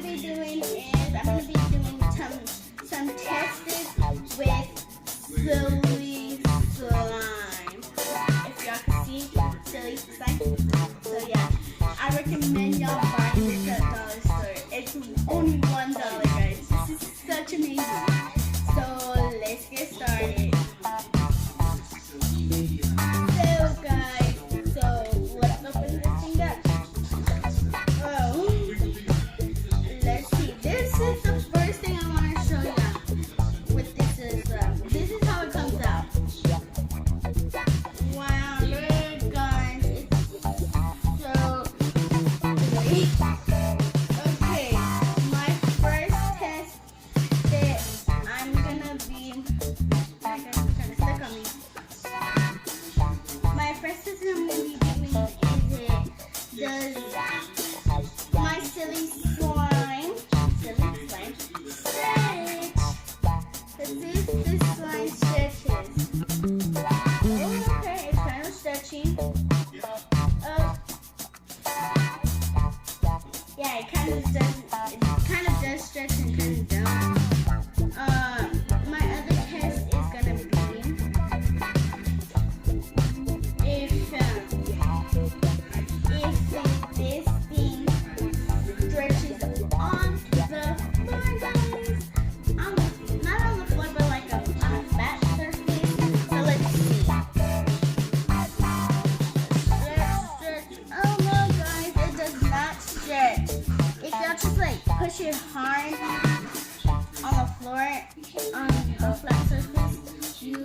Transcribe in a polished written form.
gonna be doing is I'm gonna be doing some tests with silly slime. If y'all can see silly slime. So yeah, I recommend y'all buying this at dollar store. It's only $1, guys. This is such amazing. So let's get started. So guys, let's open this thing up. Oh, let's see. This is the first thing I want to show you. What this is. This is how it comes out. Wow, look, guys. It's so great. Okay, my first test that I'm gonna be. I guess it's kind of stuck on me. My first test I'm gonna be doing is does my silly slime stretch? This slime stretches. Oh, okay, it's kind of stretchy. Oh, yeah, it kind of does stretch and kind of don't. My other test is gonna be if this thing stretches on the floor, guys. Not on the floor, but like on a flat surface. So let's see. Stretch. Oh no, guys, it does not stretch. If y'all just like push it hard on the floor, on the flat surface, you